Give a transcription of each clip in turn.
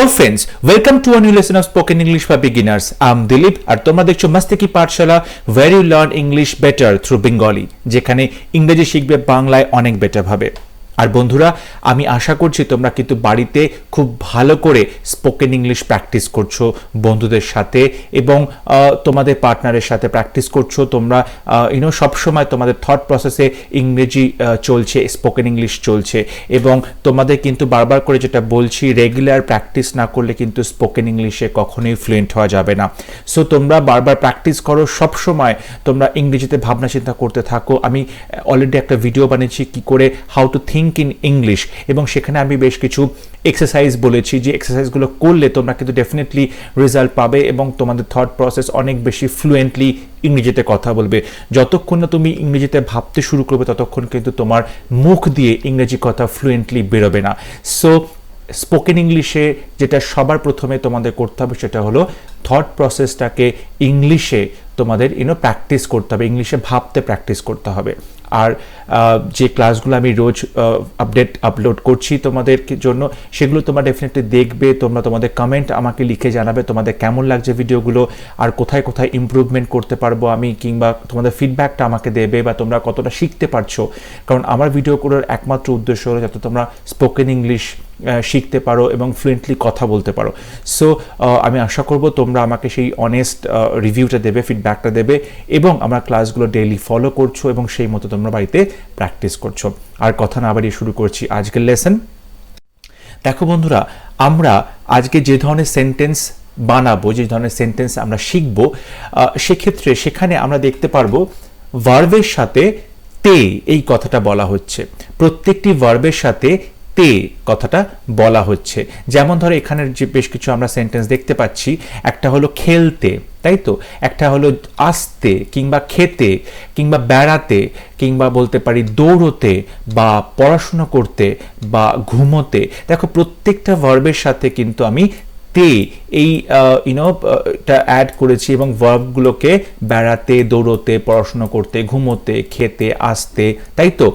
Hello friends, welcome to a new lesson of Spoken English for Beginners. I'm Dilip আর তোমরা দেখছো মাস্তি পাঠশালা where you learn English better through Bengali, যেখানে ইংরেজি শিখবে বাংলায় অনেক বেটার ভাবে। আর বন্ধুরা, আমি আশা করছি তোমরা কিন্তু বাড়িতে খুব ভালো করে স্পোকেন ইংলিশ প্র্যাকটিস করছো বন্ধুদের সাথে এবং তোমাদের পার্টনারের সাথে প্র্যাকটিস করছো। তোমরা সব সময় তোমাদের থট প্রসেসে ইংরেজি চলছে, স্পোকেন ইংলিশ চলছে এবং তোমাদের কিন্তু বারবার করে যেটা বলছি, রেগুলার প্র্যাকটিস না করলে কিন্তু স্পোকেন ইংলিশে কখনোই ফ্লুয়েন্ট হওয়া যাবে না। সো তোমরা বারবার প্র্যাকটিস করো, সব সময় তোমরা ইংরেজিতে ভাবনা চিন্তা করতে থাকো। আমি অলরেডি একটা ভিডিও বানিয়েছি কি করে how to think in English, এবং সেখানে আমি বেশ কিছু এক্সারসাইজ বলেছি যে এক্সারসাইজগুলো করলে তোমরা কিন্তু ডেফিনেটলি রেজাল্ট পাবে এবং তোমাদের থট প্রসেস অনেক বেশি ফ্লুয়েন্টলি ইংরেজিতে কথা বলবে। যতক্ষণ না তুমি ইংরেজিতে ভাবতে শুরু করবে ততক্ষণ কিন্তু তোমার মুখ দিয়ে ইংরেজি কথা ফ্লুয়েন্টলি বেরোবে না। সো স্পোকেন ইংলিশে যেটা সবার প্রথমে তোমাদের করতে হবে সেটা হলো থট প্রসেসটাকে ইংলিশে তোমাদের প্র্যাকটিস করতে হবে, ইংলিশে ভাবতে প্র্যাকটিস করতে হবে। আর যে ক্লাসগুলো আমি রোজ আপলোড করছি তোমাদের জন্য, সেগুলো তোমরা ডেফিনেটলি দেখবে। তোমরা তোমাদের কমেন্ট আমাকে লিখে জানাবে তোমাদের কেমন লাগছে ভিডিওগুলো, আর কোথায় কোথায় ইমপ্রুভমেন্ট করতে পারবো আমি, কিংবা তোমাদের ফিডব্যাকটা আমাকে দেবে বা তোমরা কতটা শিখতে পারছো। কারণ আমার ভিডিওগুলোর একমাত্র উদ্দেশ্য হলো যাতে তোমরা স্পোকেন ইংলিশ শিখতে পারো এবং ফ্লুয়েন্টলি কথা বলতে পারো। সো আমি আশা করব তোমরা আমাকে সেই অনেস্ট রিভিউটা দেবে, ফিডব্যাকটা দেবে এবং আমার ক্লাসগুলো ডেইলি ফলো করছো এবং সেই মতো তোমরা বাড়িতে প্র্যাকটিস করছো। আর কথা না বাড়িয়ে শুরু করছি আজকের লেসন। দেখো বন্ধুরা, আমরা আজকে যে ধরনের সেন্টেন্স বানাবো, যে ধরনের সেন্টেন্স আমরা শিখবো, সেক্ষেত্রে সেখানে আমরা দেখতে পারবো ভার্বের সাথে তে এই কথাটা বলা হচ্ছে। প্রত্যেকটি ভার্বের সাথে তে কথাটা বলা হচ্ছে। যেমন ধরো এখানের যে বেশ কিছু আমরা সেন্টেন্স দেখতে পাচ্ছি, একটা হলো খেলতে, তাই তো, একটা হলো আসতে কিংবা খেতে কিংবা বেড়াতে কিংবা বলতে পারি দৌড়তে বা পড়াশুনো করতে বা ঘুমোতে। দেখো প্রত্যেকটা ভার্বের সাথে কিন্তু আমি তে এই এটা অ্যাড করেছি এবং ভার্বগুলোকে বেড়াতে, দৌড়তে, পড়াশোনা করতে, ঘুমোতে, খেতে, আসতে, তাই তো,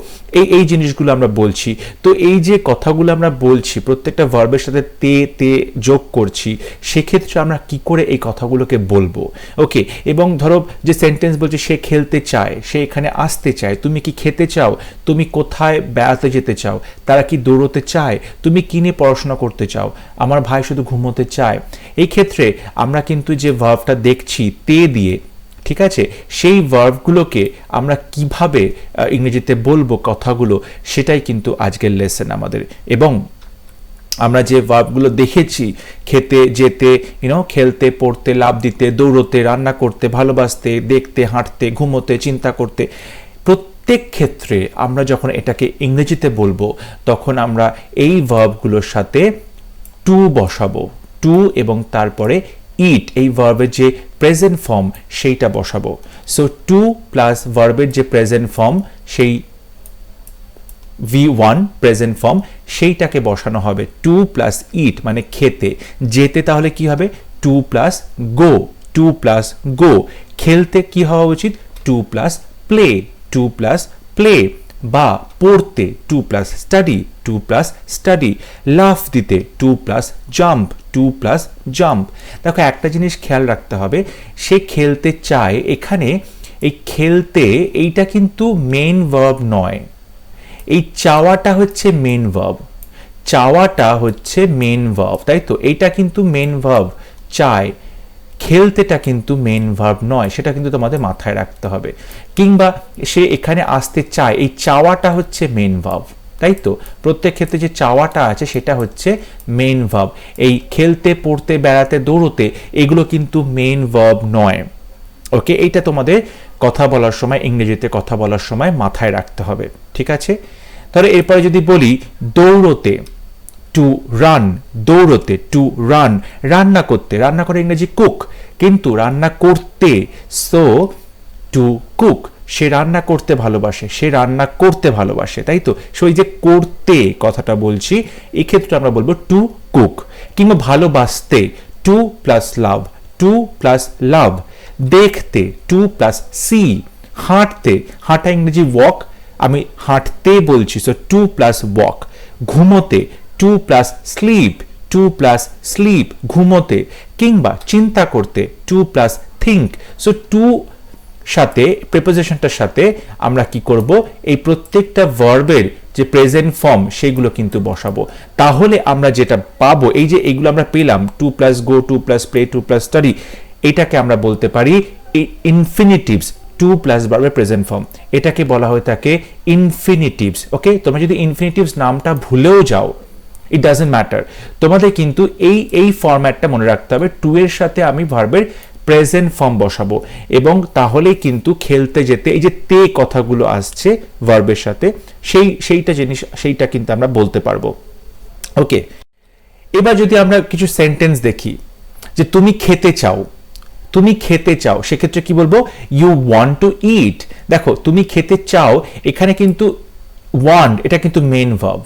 এই জিনিসগুলো আমরা বলছি। তো এই যে কথাগুলো আমরা বলছি প্রত্যেকটা ভার্বের সাথে তে যোগ করছি, সেক্ষেত্রে আমরা কি করে এই কথাগুলোকে বলবো। ওকে, এবং ধরো যে সেন্টেন্স বলছে সে খেলতে চায়, সে এখানে আসতে চায়, তুমি কি খেতে চাও, তুমি কোথায় বেড়াতে যেতে চাও, তারা কি দৌড়তে চায়, তুমি কি নিয়ে পড়াশোনা করতে চাও, আমার ভাই শুধু ঘুমোতে চায়। এই ক্ষেত্রে আমরা কিন্তু যে ভার্বটা দেখছি তে দিয়ে, ঠিক আছে, সেই ভার্বগুলোকে আমরা কিভাবে ইংরেজিতে বলবো কথাগুলো, সেটাই কিন্তু আজকের লেসন আমাদের। এবং আমরা যে ভার্বগুলো দেখেছি, খেতে, যেতে, খেলতে, পড়তে, লাফ দিতে, দৌড়তে, রান্না করতে, ভালোবাসতে, দেখতে, হাঁটতে, ঘুমোতে, চিন্তা করতে, প্রত্যেক ক্ষেত্রে আমরা যখন এটাকে ইংরেজিতে বলবো তখন আমরা এই ভার্বগুলোর সাথে টু বসাবো, টু এবং তারপরে ইট, এই ভার্বের যে প্রেজেন্ট ফর্ম সেইটা বসাবো। সো টু প্লাস ভার্বের যে প্রেজেন্ট ফর্ম, সেই V1 প্রেজেন্ট ফর্ম, সেইটাকে বসানো হবে টু প্লাস ইট মানে খেতে। যেতে তাহলে কি হবে, two plus go, two plus go. খেলতে কি হওয়া উচিত, two plus play, two plus play. বা পড়তে two plus study, two plus study. লাফ দিতে two plus jump, two plus jump. দেখো একটা জিনিস খেয়াল রাখতে হবে, সে খেলতে চায়, এখানে এই খেলতে এইটা কিন্তু মেইন ভার্ব নয়, এই চাওয়াটা হচ্ছে মেইন ভার্ব, চাওয়াটা হচ্ছে মেইন ভার্ব, তাই তো, এইটা কিন্তু মেইন ভার্ব, চায়। খেলতেটা কিন্তু মেইন ভার্ব নয়, সেটা কিন্তু তোমাদের মাথায় রাখতে হবে। কিংবা সে এখানে আসতে চায়, এই চাওয়াটা হচ্ছে মেইন ভার্ব, তাই তো, প্রত্যেক ক্ষেত্রে যে চাওয়াটা আছে সেটা হচ্ছে মেইন ভার্ব। এই খেলতে, পড়তে, বেড়াতে, দৌড়তে এগুলো কিন্তু মেইন ভার্ব নয়। ওকে, এইটা তোমাদের কথা বলার সময়, ইংরেজিতে কথা বলার সময় মাথায় রাখতে হবে, ঠিক আছে। তাহলে এরপরে যদি বলি দৌড়তে, টু রান, দৌড়তে টু রান। রান্না করতে, রান্না করে ইংরেজি কুক, কিন্তু রান্না করতে সো টু কুক। সে রান্না করতে ভালোবাসে, সে রান্না করতে ভালোবাসে, তাই তো। সো এই যে করতে কথাটা বলছি, এক্ষেত্রে আমরা বলবো টু কুক। কিংবা ভালোবাসতে two plus love, two plus love. দেখতে টু প্লাস সি। হাঁটতে, হাঁটা ইংরেজি ওয়াক, আমি হাঁটতে বলছি, সো টু প্লাস ওয়াক। ঘুমোতে to plus sleep, to plus sleep ঘুমোতে, কিংবা চিন্তা করতে to plus think. So to সাথে প্রিপোজিশনটার সাথে আমরা কি করব, এই প্রত্যেকটা ভার্বের যে প্রেজেন্ট ফর্ম সেগুলো কিন্তু বসাবো। তাহলে আমরা যেটা পাবো, এই যে এইগুলো আমরা পেলাম, to plus go, two plus play, two plus study, এটাকে আমরা বলতে পারি ইনফিনিটিভস, টু প্লাস ভার্বের প্রেজেন্ট ফর্ম। এটাকে বলা হয়ে থাকে ইনফিনিটিভস। ওকে, তোমরা যদি ইনফিনিটিভস নামটা ভুলেও যাও, ইট ডাজন্ট ম্যাটার, তোমাদের কিন্তু এই ফরম্যাটটা মনে রাখতে হবে, টু এর সাথে আমি ভার্বের প্রেজেন্ট ফর্ম বসাবো, এবং তাহলে কিন্তু খেলতে যেতে এই যে তে কথাগুলো আসছে ভার্বের সাথে, সেইটা কিন্তু আমরা বলতে পারবো। ওকে, এবার যদি আমরা কিছু সেন্টেন্স দেখি, যে তুমি খেতে চাও, তুমি খেতে চাও, সেক্ষেত্রে কি বলবো, ইউ ওয়ান্ট টু ইট। দেখো, তুমি খেতে চাও, এখানে কিন্তু ওয়ান্ট এটা কিন্তু মেইন ভার্ব,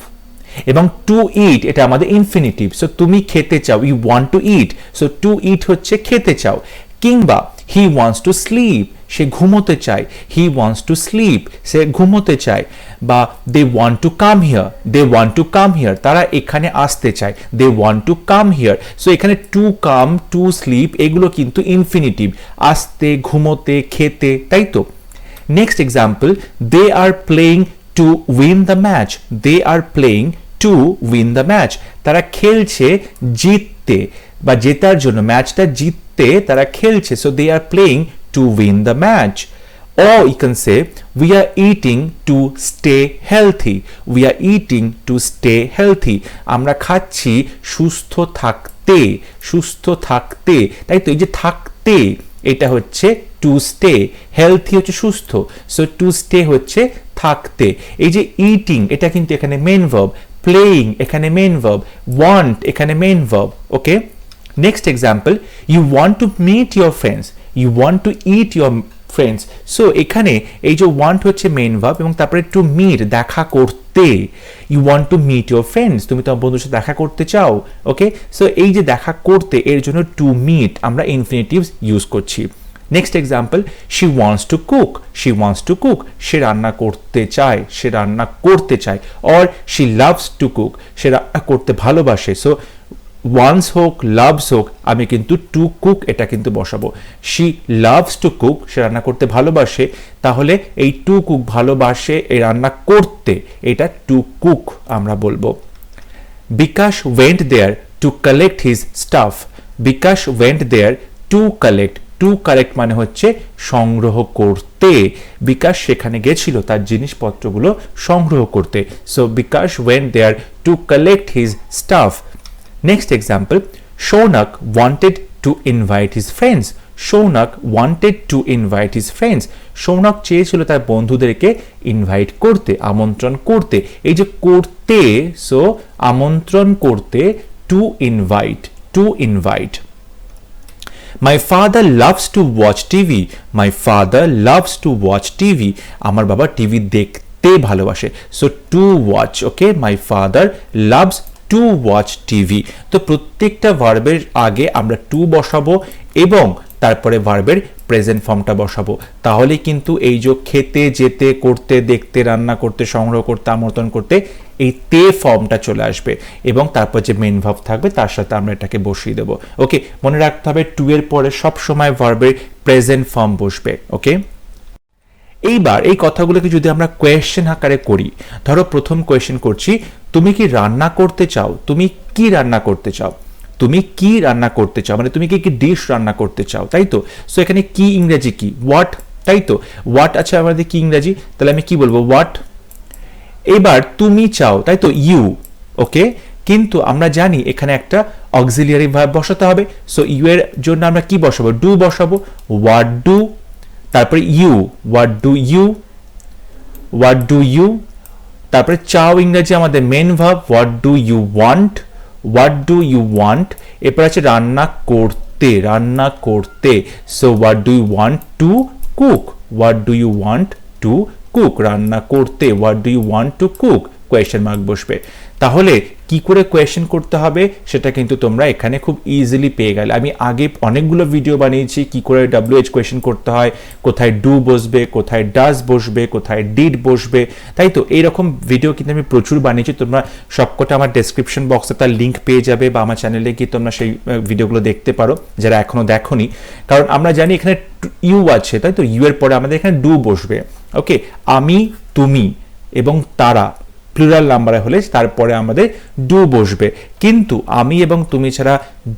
এবং টু ইট এটা আমাদের ইনফিনিটিভ। সো তুমি খেতে চাও, you want to eat, so to eat হচ্ছে খেতে চাও। কিংবা হি ওয়ান্টস টু স্লিপ, সে ঘুমোতে চায়, হি ওয়ান্টস টু স্লিপ, সে ঘুমোতে চায়। বা they want to come here, they want to come here, তারা এখানে আসতে চায়, they want to come here. So এখানে টু কাম, টু স্লিপ এগুলো কিন্তু ইনফিনিটিভ, আসতে, ঘুমোতে, খেতে, তাই তো। Next example, they are playing to win the match, they are playing to win the match, তারা খেলছে জিততে বা জেতার জন্য, ম্যাচটা জিততে তারা খেলছে। So they are playing to win the match. Or you can say we are eating to stay healthy, we are eating to stay healthy, আমরা খাচ্ছি সুস্থ থাকতে, সুস্থ থাকতে, তাই তো। এই যে থাকতে এটা হচ্ছে টু স্টে, হেলথি হচ্ছে সুস্থ, সো টু স্টে হচ্ছে থাকতে। এই যে ইটিং এটা কিন্তু এখানে মেইন ভার্ব, প্লেইং এখানে মেইন ভার্ব, ওয়ান্ট এখানে main verb. Okay, next example, you want to meet your friends, you want to eat your friends. So এখানে এই যে ওয়ান্ট হচ্ছে মেইন ভার্ব, এবং তারপরে টু মিট দেখা করতে, you want to meet your friends, তুমি তোমার বন্ধুর সাথে দেখা করতে চাও। ওকে, সো এই যে দেখা করতে, এর জন্য টু মিট আমরা ইনফিনিটিভস ইউজ করছি। Next example, she wants to cook, she wants to cook, সে রান্না করতে চায়, সে রান্না করতে চায়। Or she loves to cook, সে রান্না করতে ভালোবাসে। সো ওয়ান্স হোক, লাভস হোক, আমি কিন্তু টু কুক এটা কিন্তু বসাবো। শি লাভস টু কুক, সে রান্না করতে ভালোবাসে, তাহলে এই টু কুক ভালোবাসে, এই রান্না করতে, এটা টু কুক আমরা বলবো। Bikash went there to collect his stuff, Bikash went there to collect, to collect মানে হচ্ছে সংগ্রহ করতে, বিকাশ সেখানে গেছিল তার জিনিসপত্রগুলো সংগ্রহ করতে। So Bikash went there to collect his stuff. Next example, Shonak wanted to invite his friends, Shonak wanted to invite his friends, Shonak চেয়েছিল তার বন্ধুদেরকে ইনভাইট করতে, আমন্ত্রণ করতে। এই যে করতে, সো আমন্ত্রণ করতে, to invite, to invite. My father loves to watch TV, my father loves to watch TV, আমার বাবা টিভি দেখতে ভালোবাসে। So to watch, okay, my father loves to watch TV. তো প্রত্যেকটা ভার্বের আগে আমরা টু বসাবো এবং তারপরে ভার্বের প্রেজেন্ট ফর্মটা বসাবো, তাহলে কিন্তু এই যে খেতে, যেতে, করতে, দেখতে, রান্না করতে, সংগ্রহ করতে, আমন্ত্রণ করতে, এই তে ফর্মটা চলে আসবে, এবং তারপর যে মেইন ভার্ব থাকবে তার সাথে আমরা এটাকে বসিয়ে দেবো। ওকে, মনে রাখতে হবে টু এর পরে সবসময় ভার্বের প্রেজেন্ট ফর্ম বসবে। ওকে, এইবার এই কথাগুলোকে যদি আমরা কোয়েশ্চেন আকারে করি, ধরো প্রথম কোয়েশ্চেন করছি, তুমি কি রান্না করতে চাও, তুমি কি রান্না করতে চাও, তুমি কি রান্না করতে চাও মানে তুমি কি কি ডিশ রান্না করতে চাও, তাই তো। সো এখানে কি ইংরেজি কি, হোয়াট, তাই তো। হোয়াট আছে আমাদের কি ইংরেজি, তাহলে আমি কি বলবো, হোয়াট। এবার তুমি চাও, তাই তো, ইউ। ওকে, কিন্তু আমরা জানি এখানে একটা অক্সিলিয়ারি ভার্ব বসাতে হবে। সো ইউ এর জন্য আমরা কি বসাবো, ডু বসাবো, হোয়াট ডু, তারপরে you, what do you, what do you, তারপরে চাও ইংরেজি আমাদের main verb, what do you want, what do you want. এরপর আছে রান্না করতে, রান্না করতে, so what do you want to cook, what do you want to cook, রান্না করতে, what do you want to cook, question mark বসবে। তাহলে কি করে কোয়েশ্চেন করতে হবে সেটা কিন্তু তোমরা এখানে খুব ইজিলি পেয়ে গেলে। আমি আগে অনেকগুলো ভিডিও বানিয়েছি কি করে WH কোয়েশ্চেন করতে হয়, কোথায় ডু বসবে, কোথায় ডাজ বসবে, কোথায় ডিড বসবে, তাই তো এইরকম ভিডিও কিন্তু আমি প্রচুর বানিয়েছি। তোমরা সবকটা আমার ডেসক্রিপশন বক্সে তার লিঙ্ক পেয়ে যাবে বা আমার চ্যানেলে গিয়ে তোমরা সেই ভিডিওগুলো দেখতে পারো যারা এখনো দেখোনি। কারণ আমরা জানি এখানে ইউ আছে, তাই তো ইউ এর পরে আমাদের এখানে ডু বসবে। ওকে, আমি, তুমি এবং তারা প্লুরাল নাম্বারে হলে তারপরে আমাদের ডু বসবে। কিন্তু আমি এবং তুমি ছাড়া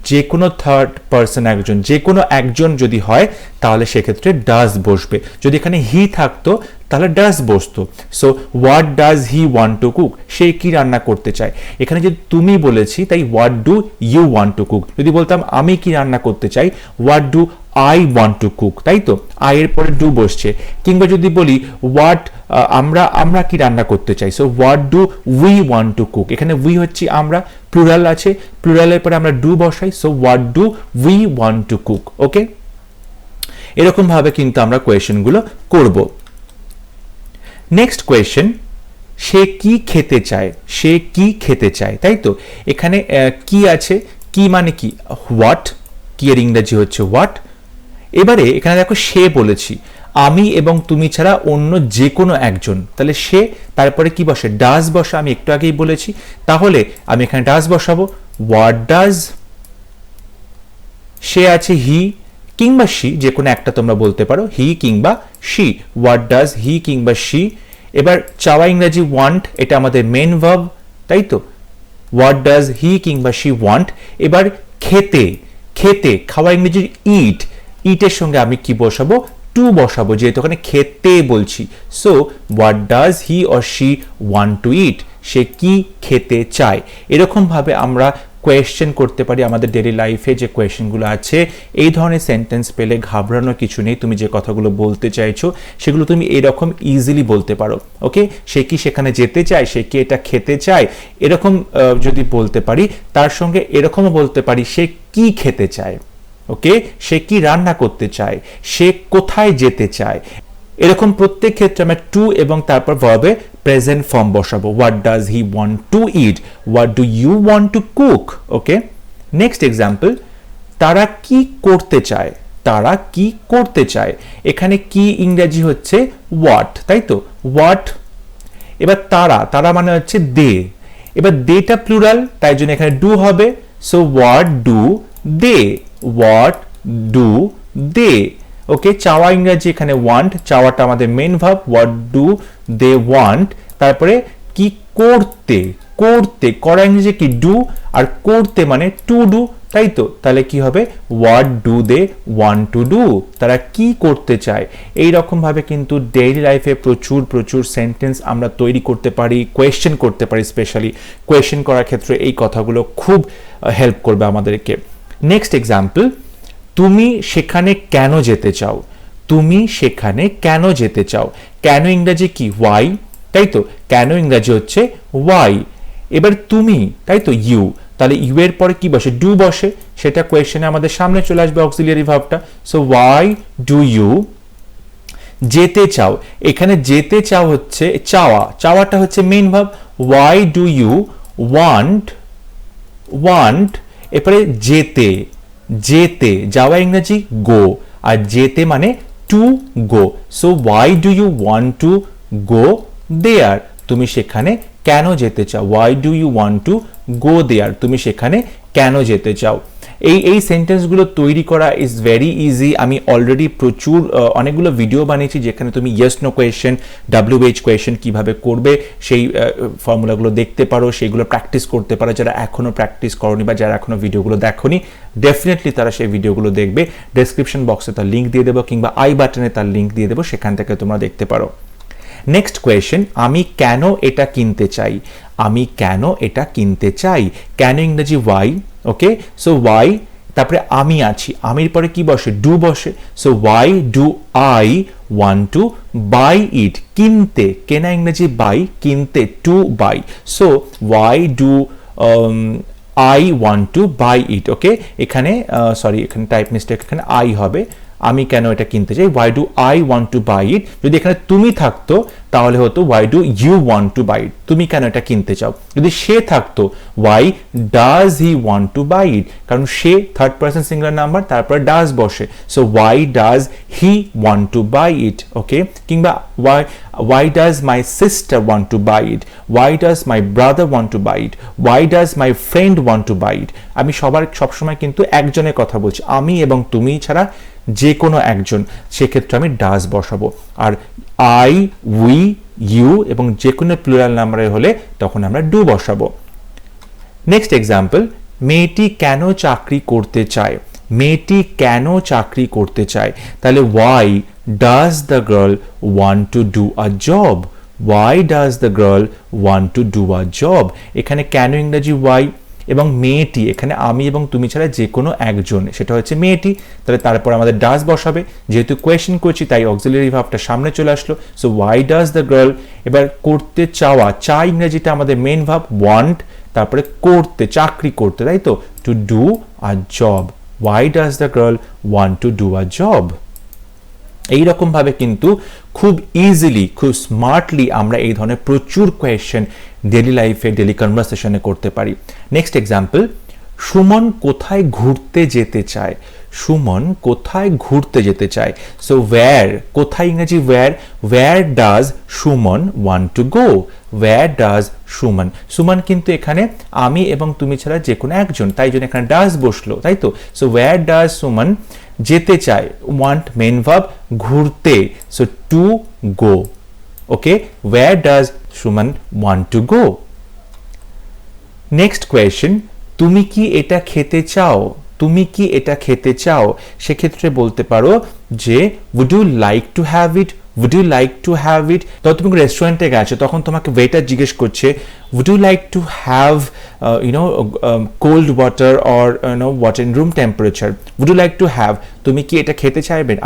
যে কোনো থার্ড পারসন একজন, যে কোনো একজন যদি হয় তাহলে সেক্ষেত্রে ডাজ বসবে। যদি এখানে হি থাকতো তাহলে ডাজ বসতো। So what does he want to cook, সে কি রান্না করতে চায়। এখানে যদি তুমি বলেছি তাই what do you want to cook. যদি বলতাম আমি কি রান্না করতে চাই, what do I want to cook, তাই তো আই এর পরে ডু বসছে। কিংবা যদি বলি হোয়াট আমরা কি রান্না করতে চাই, so what do we want to cook. এখানে উই হচ্ছে আমরা, প্লুরাল আছে, প্লুরালের পরে আমরা ডু বসাই, so what do we want to cook. Okay, এরকম ভাবে কিন্তু আমরা কোয়েশ্চেনগুলো করব। নেক্সট কোয়েশ্চেন, সে কি খেতে চায়, সে কি খেতে চায়, তাই তো এখানে কি আছে, কি মানে কি, হোয়াট, কি এর ইংরেজি হচ্ছে হোয়াট। এবারে এখানে দেখো সে বলেছি, আমি এবং তুমি ছাড়া অন্য যে কোনো একজন, তাহলে সে তারপরে কি বসে, ডাজ বসা, আমি একটু আগেই বলেছি। তাহলে আমি এখানে ডাজ বসাবো, হোয়াট ডাজ, সে আছে হি কিংবা শি, যে কোনো একটা তোমরা বলতে পারো, হি কিংবা শি, হোয়াট ডাজ হি কিংবা শি। এবার চাওয়া ইংরেজি ওয়ান্ট, এটা আমাদের মেন ভার্ব, তাই তো হোয়াট ডাজ হি কিংবা শি ওয়ান্ট। এবার খেতে, খেতে খাওয়া ইংরেজি ইট, ইটের সঙ্গে আমি কি বসাবো, টু বসাবো, যেহেতু ওখানে খেতে বলছি। So what does he or she want to eat, সে কি খেতে চায়। এরকম ভাবে আমরা কোয়েশ্চেন করতে পারি আমাদের ডেইলি লাইফে যে কোয়েশ্চেনগুলো আছে। এই ধরনের সেন্টেন্স পেলে ঘাবড়ানোর কিছু নেই, তুমি যে কথাগুলো বলতে চাইছো সেগুলো তুমি এরকম ইজিলি বলতে পারো। ওকে, সে কি সেখানে যেতে চায়, সে কি এটা খেতে চায়, এরকম যদি বলতে পারি। তার সঙ্গে এরকমও বলতে পারি সে কি খেতে চায়, ওকে, সে কি রান্না করতে চায়, সে কোথায় যেতে চায়। এরকম প্রত্যেক ক্ষেত্রে আমরা টু এবং তারপর ভার্বে প্রেজেন্ট ফর্ম বসাবো। What does he want to eat, what do you want to cook. Okay, next example, তারা কি করতে চায়, তারা কি করতে চায়। এখানে কি ইংরেজি হচ্ছে হোয়াট, তাই তো হোয়াট। এবার তারা, তারা মানে হচ্ছে দে। এবার দেটা প্লুরাল, তাই জন্য এখানে ডু হবে। So what do they, what do they. Okay, চাওয়া ইংরেজি এখানে ওয়ান্ট, চাওয়াটা আমাদের main verb, what do they want. তারপরে কি করতে, করতে করা ইংরেজি কি ডু, আর করতে মানে টু ডু, তাই তো তাহলে কি হবে what do they want to do, তারা কি করতে চায়। এই রকম ভাবে কিন্তু ডেইলি লাইফে প্রচুর প্রচুর সেন্টেন্স আমরা তৈরি করতে পারি, কোয়েশ্চেন করতে পারি। স্পেশালি কোয়েশ্চেন করার ক্ষেত্রে এই কথাগুলো খুব হেল্প করবে আমাদেরকে। নেক্সট এক্সাম্পল, তুমি সেখানে কেন যেতে চাও, তুমি সেখানে কেন যেতে চাও। কেন ইংরেজি কি ওয়াই, তাই তো কেন ইংরেজি হচ্ছে ওয়াই। এবার তুমি, তাই তো ইউ, তাহলে ইউ এর পরে কি বসে, ডু বসে, সেটা কোয়েশ্চেনে আমাদের সামনে চলে আসবে অক্সিলিয়ারি ভার্বটা। সো ওয়াই ডু ইউ যেতে চাও। এখানে যেতে চাও হচ্ছে চাওয়া, চাওয়াটা হচ্ছে main verb. Why do you want, want এরপরে যেতে, যেতে যাওয়া ইংরেজি গো, আর যেতে মানে to go. So why do you want to go there, তুমি সেখানে কেন যেতে চাও। Why do you want to go there, তুমি সেখানে কেন যেতে চাও। এই সেন্টেন্সগুলো তৈরি করা ইজ ভেরি ইজি। আমি অলরেডি প্রচুর অনেকগুলো ভিডিও বানিয়েছি যেখানে তুমি yes no question, WH question কিভাবে করবে সেই ফর্মুলাগুলো দেখতে পারো, সেইগুলো প্র্যাকটিস করতে পারো। যারা এখনো প্র্যাকটিস করনি বা যারা এখনো ভিডিওগুলো দেখোনি, ডেফিনেটলি তারা সেই ভিডিওগুলো দেখবে। ডেসক্রিপশন বক্সে তার লিঙ্ক দিয়ে দেবো কিংবা আই বাটনে তার লিঙ্ক দিয়ে দেবো, সেখান থেকে তোমরা দেখতে পারো। নেক্সট কোয়েশ্চেন, আমি কেন এটা কিনতে চাই, আমি কেন এটা কিনতে চাই। কেন ইংরেজি ওয়াই, ওকে, সো ওয়াই তারপরে আমি আছি, আমির পরে কি বসে, ডু বসে। So why do I want to buy it, কিনতে, কেনা ইংরেজি বাই, কিনতে to buy. So why do I want to buy it. Okay, এখানে সরি এখানে টাইপ মিস্টেক, এখানে আই হবে, আমি কেন এটা কিনতে চাই, why do I want to buy it। যদি এখানে তুমি থাকতো তাহলে হতো why do you want to buy it, তুমি কেন এটা কিনতে চাও। যদি সে থাকতো why does he want to buy it, কারণ সে থার্ড পারসন সিঙ্গুলার নাম্বার, তারপর does বসে, so why does he want to buy it, ওকে। কিংবা why does my sister want to buy it, why does my brother want to buy it, why does my friend want to buy it। আমি সবসময় কিন্তু একজনের কথা বলছি, আমি এবং তুমি ছাড়া যে কোনো একজন, সেক্ষেত্রে আমি ডাজ বসাবো। আর আই, উই, ইউ এবং যে কোনো প্লুরাল নাম্বারে হলে তখন আমরা ডু বসাবো। নেক্সট এক্সাম্পল, মেয়েটি কেন চাকরি করতে চায়, মেয়েটি কেন চাকরি করতে চায়, তাহলে why does the girl want to do a job, why does the girl want to do a job. এখানে কেন ইংরেজি ওয়াই, এবং মেয়েটি এখানে আমি এবং তুমি ছাড়া যে কোনো একজন, সেটা হচ্ছে মেয়েটি, তাহলে তারপর আমাদের ডাজ বসাবে, যেহেতু কোয়েশ্চেন করছি তাই অক্সিলারি ভার্বটা সামনে চলে আসলো, so why does the girl. এবার করতে চাওয়া, চাই ইংরেজিটা আমাদের মেইন ভার্ব ওয়ান্ট, তারপরে করতে, চাকরি করতে, তাই তো, to do a job, why does the girl want to do a job. এইরকম ভাবে কিন্তু খুব ইজিলি, খুব স্মার্টলি আমরা এই ধরনের প্রচুর কোয়েশ্চেন ডেইলি লাইফে, ডেইলি কনভারসেশনে করতে পারি। নেক্সট এক্সাম্পল, সুমন কোথায় ঘুরতে যেতে চায়, সুমন কোথায় ঘুরতে যেতে চায়, সো ওয়্যার, কোথায় ইংরেজি where does Suman want to go, where does Suman. Suman কিন্তু এখানে আমি এবং তুমি ছাড়া যে কোনো একজন, তাই জন্য এখানে ডাজ বসলো, তাই তো, সো ওয়্যার ডাজ সুমন যেতে চায়, ওয়ান্ট মেইন ভার্ব, ঘুরতে, so to go, okay, where does Suman want to go. Next question, তুমি কি এটা খেতে চাও, তুমি কি এটা খেতে চাও, সেক্ষেত্রে বলতে পারো যে would you like to have it, would you like to have it। তখন তুমি রেস্টুরেন্টে গেছো, তখন তোমাকে ওয়েটার জিজ্ঞেস করছে would you like to have cold water or water in room temperature, would you like to have, তুমি কি এটা খেতে চাইবেন,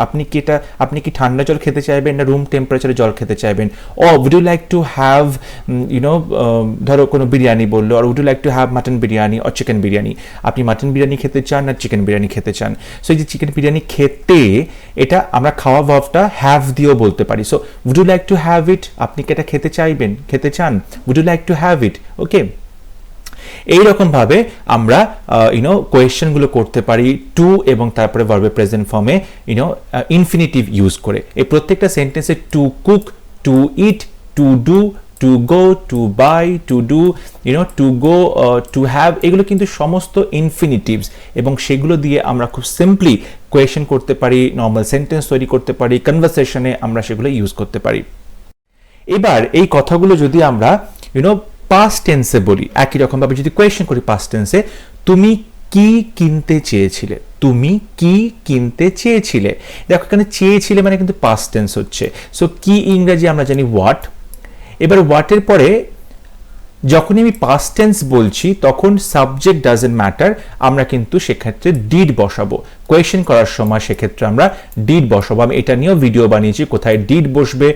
আপনি কি ঠান্ডা জল খেতে চাইবেন না রুম টেম্পারেচারে জল খেতে চাইবেন, ও would you like to have ধরো কোনো বিরিয়ানি বললো, আর would you like to have mutton biryani or chicken biryani, আপনি মাটন বিরিয়ানি খেতে চান না চিকেন বিরিয়ানি খেতে চান। সো এই যে চিকেন বিরিয়ানি খেতে, এটা আমরা খাওয়া ভার্বটা হ্যাভ দিয়েও বলতে পারি, so would you like to have it, আপনি কি এটা খেতে চাইবেন, খেতে চান, would you like to have it, ওকে। এইরকম ভাবে আমরা কোয়েশ্চেনগুলো করতে পারি টু এবং তারপরে ভার্বের প্রেজেন্ট ফর্মে ইনফিনিটিভ ইউজ করে। এই প্রত্যেকটা সেন্টেন্সে to cook, to eat, to do, to go, to buy, to do, to go, to have, এগুলো কিন্তু সমস্ত ইনফিনিটিভস, এবং সেগুলো দিয়ে আমরা খুব সিম্পলি কোয়েশ্চেন করতে পারি, নর্মাল সেন্টেন্স তৈরি করতে পারি, কনভারসেশনে আমরা সেগুলো ইউজ করতে পারি। এবার এই কথাগুলো যদি আমরা পাস্ট টেন্সে বলি, একই রকম ভাবে যদি কোয়েশ্চেন করি পাস্ট টেন্সে, তুমি কি কিনতে চেয়েছিলে, তুমি কি কিনতে চেয়েছিলে, দেখো এখানে চেয়েছিলে মানে কিন্তু পাস্ট টেন্স হচ্ছে, সো কি ইংরেজি আমরা জানি হোয়াট। এবার হোয়াটের পরে যখনই আমি পাস্ট টেন্স বলছি তখন সাবজেক্ট ডাজন্ট ম্যাটার, আমরা কিন্তু সেক্ষেত্রে ডিড বসাবো। কোয়েশ্চেন করার সময় সেক্ষেত্রে আমরা ডিড বসাবো। আমি এটা নিয়েও ভিডিও বানিয়েছি কোথায় ডিড বসবে,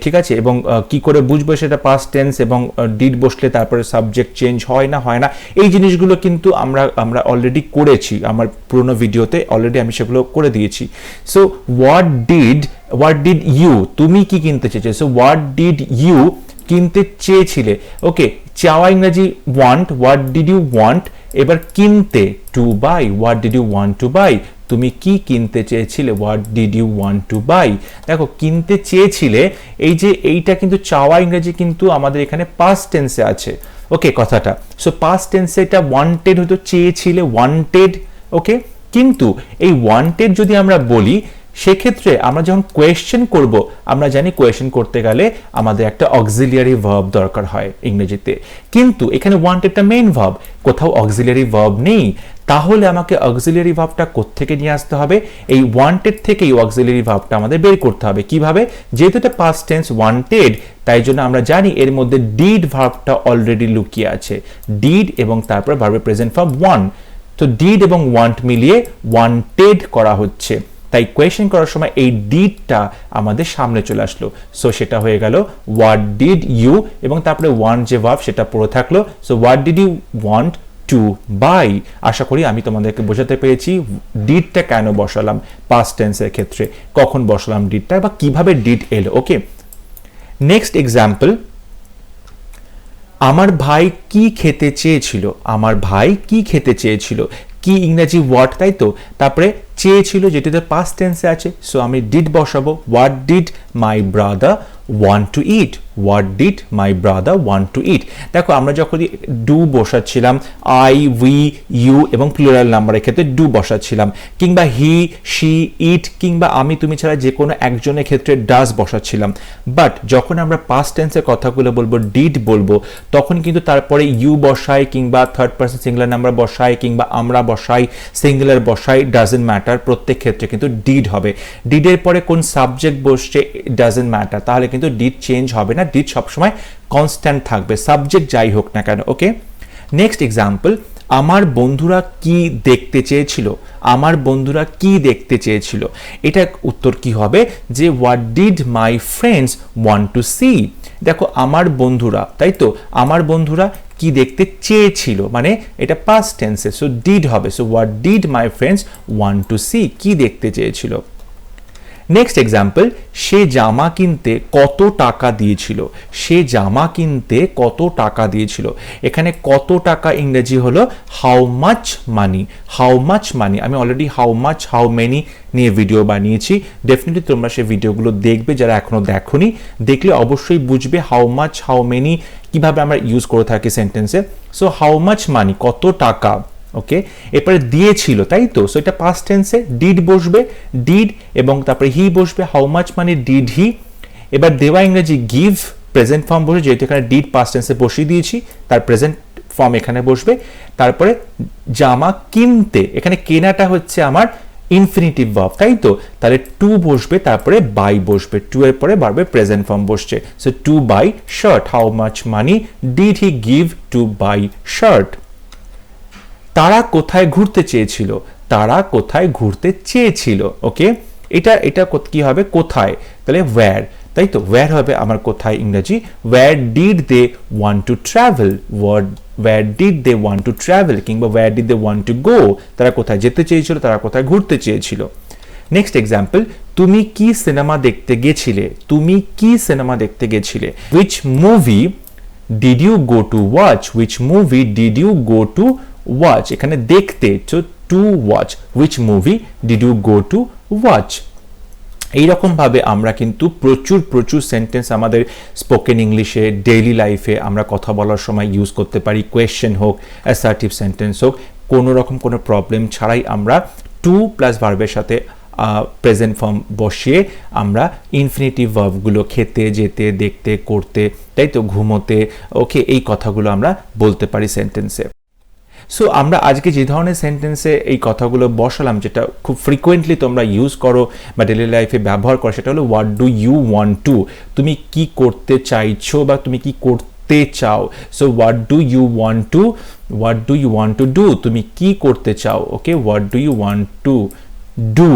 ঠিক আছে, এবং কি করে বুঝবো সেটা পাস্ট টেন্স, এবং ডিড বসলে তারপরে সাবজেক্ট চেঞ্জ হয় না, এই জিনিসগুলো কিন্তু আমরা অলরেডি করেছি, আমার পুরোনো ভিডিওতে অলরেডি আমি সেগুলো করে দিয়েছি। সো হোয়াট ডিড ইউ, তুমি কি কিনতে চেয়েছো, সো হোয়াট ডিড ইউ কিনতে চেয়েছিলে, ওকে। চাওয়া ইংরেজি want, what did you want. এবার কিনতে to buy, what did you want to buy, তুমি কি কিনতে চেয়েছিলে, what did you want to buy. দেখো কিনতে চেয়েছিলে, এই যে এইটা কিন্তু চাওয়া ইংরেজি কিন্তু আমাদের এখানে পাস্ট টেন্সে আছে, ওকে কথাটা। সো পাস্ট টেন্সে এটা ওয়ান্টেড হতো, চেয়েছিলে ওয়ান্টেড, ওকে। কিন্তু এই ওয়ান্টেড যদি আমরা বলি সেক্ষেত্রে আমরা যখন কোয়েশ্চেন করব, আমরা জানি কোয়েশ্চেন করতে গেলে আমাদের একটা অক্সিলিয়ারি ভার্ব দরকার হয় ইংরেজিতে, কিন্তু এখানে ওয়ান্টেডটা মেইন ভার্ব, কোথাও অক্সিলিয়ারি ভার্ব নেই, তাহলে আমাকে অক্সিলিয়ারি ভার্বটা কোত্থেকে নিয়ে আসতে হবে, এই ওয়ান্টেড থেকে এই অক্সিলিয়ারি ভার্বটা আমাদের বের করতে হবে। কিভাবে, যেহেতু এটা পাস্ট টেন্স ওয়ান্টেড, তাই জন্য আমরা জানি এর মধ্যে ডিড ভার্বটা অলরেডি লুকিয়ে আছে, ডিড এবং তারপর ভার্বের প্রেজেন্ট ফর্ম ওয়ান, তো ডিড এবং ওয়ান্ট মিলিয়ে ওয়ান্টেড করা হচ্ছে, তাই কোয়েশ্চেন করার সময় এই ডিডটা আমাদের সামনে চলে আসলো। সো সেটা হয়ে গেল হোয়াট ডিড ইউ, এবং তারপরে ওয়ান্ট যে ভার্ব সেটা পড়ে থাকলো, so what did you want to buy. আশা করি আমি তোমাদেরকে বোঝাতে পেরেছি ডিডটা কেন বসালাম পাস্ট টেন্সের ক্ষেত্রে, কখন বসালাম ডিডটা বা কিভাবে ডিড এলো। ওকে, নেক্সট এক্সাম্পল, আমার ভাই কি খেতে চেয়েছিল, আমার ভাই কি খেতে চেয়েছিল, কি ইংরেজি ওয়ার্ড, তাই তো, তারপরে চেয়েছিল যেটাতে পাস্ট টেন্সে আছে, সো আমি ডিড বসাবো। What did my brother want to eat, what did my brother want to eat. দেখো আমরা যখন ডু বসাচ্ছিলাম আই, উই, ইউ এবং প্লুরাল নাম্বারের ক্ষেত্রে ডু বসাচ্ছিলাম, কিংবা হি, শি, ইট কিংবা আমি তুমি ছাড়া যে কোনো একজনের ক্ষেত্রে ডাজ বসাচ্ছিলাম। বাট যখন আমরা পাস্ট টেন্সের কথাগুলো বলবো, ডিড বলবো, তখন কিন্তু তারপরে ইউ বসাই কিংবা থার্ড পারসন সিঙ্গুলার নাম্বার বসাই কিংবা আমরা বসাই, সিঙ্গুলার বসাই, ডাজেন্ট ম্যাটার, প্রত্যেক ক্ষেত্রে কিন্তু ডিড হবে। ডিডের পরে কোন সাবজেক্ট বসছে ডাজেন্ট ম্যাটার, তাহলে কিন্তু ডিড চেঞ্জ হবে না, ডিড সবসময় কনস্ট্যান্ট থাকবে, সাবজেক্ট যাই হোক না কেন। ওকে, নেক্সট এক্সাম্পল, আমার বন্ধুরা কি দেখতে চেয়েছিল, আমার বন্ধুরা কি দেখতে চেয়েছিল, এটা উত্তর কি হবে যে what did my friends want to see. দেখো আমার বন্ধুরা, তাই তো, আমার বন্ধুরা কি দেখতে চেয়েছিল, মানে এটা পাস্ট টেন্সে, সো ডিড হবে। So what did my friends want to see, কি দেখতে চেয়েছিল। নেক্সট এক্সাম্পল, সে জামা কিনতে কত টাকা দিয়েছিল, সে জামা কিনতে কত টাকা দিয়েছিল। এখানে কত টাকা ইংরেজি হলো how much money, how much money. আমি already how much, how many নিয়ে ভিডিও বানিয়েছি, ডেফিনেটলি তোমরা সেই ভিডিওগুলো দেখবে যারা এখনো দেখোনি, দেখলে অবশ্যই বুঝবে হাউ মাচ, হাউ মেনি কিভাবে আমরা ইউজ করে থাকি সেন্টেন্সে। সো হাউ মাচ মানি, কত টাকা। ওকে, এরপরে দিয়েছিল, তাই তো, সো এটা পাস্ট টেন্সে ডিড বসবে, ডিড এবং তারপরে হি বসবে, হাউ মাচ মানে ডিড হি। এবার দেওয়া ইংরেজি গিভ, প্রেজেন্ট ফর্ম বসে, যেহেতু এখানে ডিড পাস্ট টেন্সে বসিয়ে দিয়েছি তার প্রেজেন্ট ফর্ম এখানে বসবে। তারপরে জামা কিনতে, এখানে কেনাটা হচ্ছে আমার ইনফিনিটিভ ভার্ব, তাই তো, তাহলে টু বসবে, তারপরে বাই বসবে, টু এর পরে বাড়বে প্রেজেন্ট ফর্ম বসছে, so to buy shirt, how much money did he give to buy shirt. তারা কোথায় ঘুরতে চেয়েছিল, তারা কোথায় ঘুরতে চেয়েছিল। ওকে, এটা এটা কি হবে, কোথায়, তাহলে ওয়্যার, তাই তো, ওয়্যার হবে আমার কোথায় ইংরেজি। Where did they want to travel, where did they want to travel কিংবা where did they want to go, তারা কোথায় যেতে চেয়েছিল, তারা কোথায় ঘুরতে চেয়েছিল। নেক্সট এক্সাম্পল, তুমি কি সিনেমা দেখতে গেছিলে, তুমি কি সিনেমা দেখতে গেছিলে। Which movie did you go to watch, which movie did you go to watch, এখানে দেখতে, to watch, which movie did you go to watch. এইরকম ভাবে আমরা কিন্তু প্রচুর প্রচুর সেন্টেন্স আমাদের স্পোকেন ইংলিশে ডেইলি লাইফে আমরা কথা বলার সময় ইউজ করতে পারি, কোয়েশ্চেন হোক, অ্যাসার্টিভ সেন্টেন্স হোক, কোনো রকম কোনো প্রবলেম ছাড়াই আমরা টু প্লাস ভার্বের সাথে প্রেজেন্ট ফর্ম বসিয়ে আমরা ইনফিনিটিভ ভার্বগুলো খেতে, যেতে, দেখতে, করতে, তাই তো, ঘুমোতে, ওকে, এই কথাগুলো আমরা বলতে পারি সেন্টেন্সে। সো আমরা আজকে যে ধরনের সেন্টেন্সে এই কথাগুলো বসালাম, যেটা খুব ফ্রিকোয়েন্টলি তোমরা ইউজ করো বা ডেইলি লাইফে ব্যবহার করো, সেটা হলো what do you want to, তুমি কি করতে চাইছো বা তুমি কি করতে চাও। So what do you want to, what do you want to do, তুমি কি করতে চাও। Okay, what do you want to do.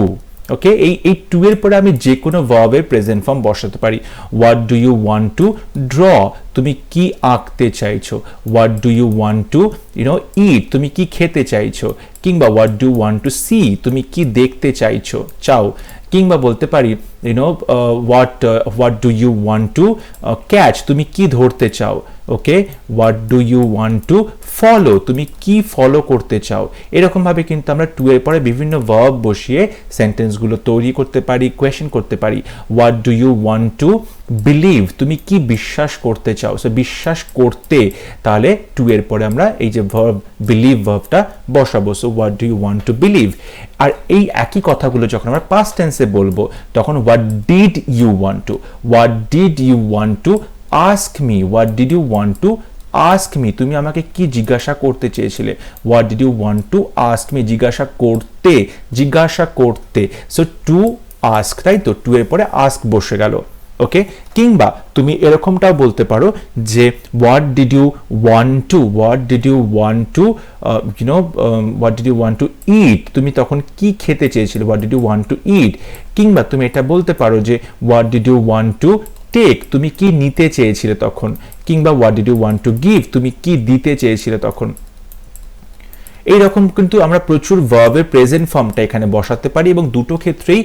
Okay, এই টু এর পরে আমি যে কোনো ভার্বের প্রেজেন্ট ফর্ম বসাতে পারি। What do you want to draw, তুমি কি আঁকতে চাইছো। What do you want to eat, তুমি কি খেতে চাইছো। কিংবা what do want to see, তুমি কি দেখতে চাইছো, চাও। কিংবা বলতে পারি what do you want to catch, তুমি কি ধরতে চাও। Okay, what do you want to follow, তুমি কি ফলো করতে চাও। এরকমভাবে কিন্তু আমরা টু এর পরে বিভিন্ন ভার্ব বসিয়ে সেন্টেন্সগুলো তৈরি করতে পারি, কোয়েশ্চেন করতে পারি। What do you want to believe, তুমি কি বিশ্বাস করতে চাও। সো বিশ্বাস করতে, তাহলে টু এর পরে আমরা এই যে ভার্ব বিলিভ ভার্বটা বসাবো। So what do you want to believe. আর এই একই কথাগুলো যখন আমরা পাস্ট টেন্সে বলবো, তখন what did you want to, what did you want to ask me, what did you want to ask me, তুমি আমাকে কি জিজ্ঞাসা করতে চেয়েছিলে। What did you want to ask me, জিজ্ঞাসা করতে, জিজ্ঞাসা করতে। সো টু আস্ক, তাই তো, টু এর পরে আস্ক বসে গেল। ওকে, কিংবা তুমি এরকমটাও বলতে পারো যে what did you want to, what did you want to what did you want to eat, তুমি তখন কি খেতে চেয়েছিলে। What did you want to eat. কিংবা তুমি এটা বলতে পারো যে what did you want to take, তুমি কি নিতে চেয়েছিলে তখন। কিংবা what did you want to give, তুমি কি দিতে চেয়েছিলে তখন। এইরকম কিন্তু আমরা প্রচুর ভার্বের প্রেজেন্ট ফর্মটা এখানে বসাতে পারি এবং দুটো ক্ষেত্রেই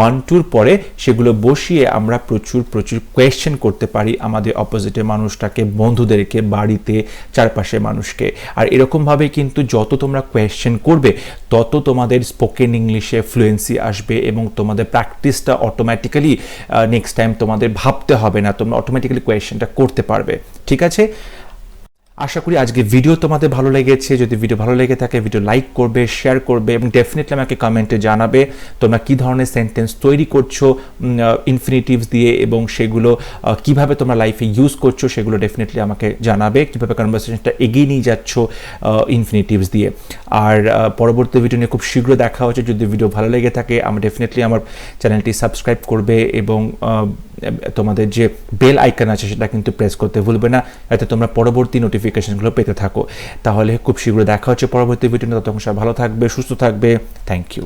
1-2 পরে সেগুলো বসিয়ে আমরা প্রচুর কোয়েশ্চেন করতে পারি আমাদের অপোজিটের মানুষটাকে, বন্ধুদেরকে, বাড়িতে, চারপাশের মানুষকে। আর এরকমভাবে কিন্তু যত তোমরা কোয়েশ্চেন করবে তত তোমাদের স্পোকেন ইংলিশে ফ্লুয়েন্সি আসবে এবং তোমাদের প্র্যাকটিসটা অটোমেটিক্যালি নেক্সট টাইম তোমাদের ভাবতে হবে না, তোমরা অটোমেটিক্যালি কোয়েশ্চেনটা করতে পারবে। ঠিক আছে, আশা করি আজকে ভিডিও তোমাদের ভালো লেগেছে। যদি ভিডিও ভালো লেগে থাকে ভিডিও লাইক করবে, শেয়ার করবে এবং ডেফিনেটলি আমাকে কমেন্টে জানাবে তোমরা কী ধরনের সেন্টেন্স তৈরি করছো ইনফিনিটিভস দিয়ে এবং সেগুলো কিভাবে তোমরা লাইফে ইউজ করছো সেগুলো ডেফিনেটলি আমাকে জানাবে, কীভাবে কনভারসেশনটা এগিয়ে নিয়ে যাচ্ছ ইনফিনিটিভস দিয়ে। আর পরবর্তী ভিডিও নিয়ে খুব শীঘ্র দেখা হচ্ছে। যদি ভিডিও ভালো লেগে থাকে ডেফিনেটলি আমার চ্যানেলটি সাবস্ক্রাইব করবে এবং তোমাদের যে বেল আইকন আছে সেটা কিন্তু প্রেস করতে ভুলবে না, যাতে তোমরা পরবর্তী নোটিফিকেশনগুলো পেতে থাকো। তাহলে খুব শীঘ্র দেখা হচ্ছে পরবর্তী ভিডিও। ততক্ষণ সবাই ভালো থাকবে, সুস্থ থাকবে। Thank you.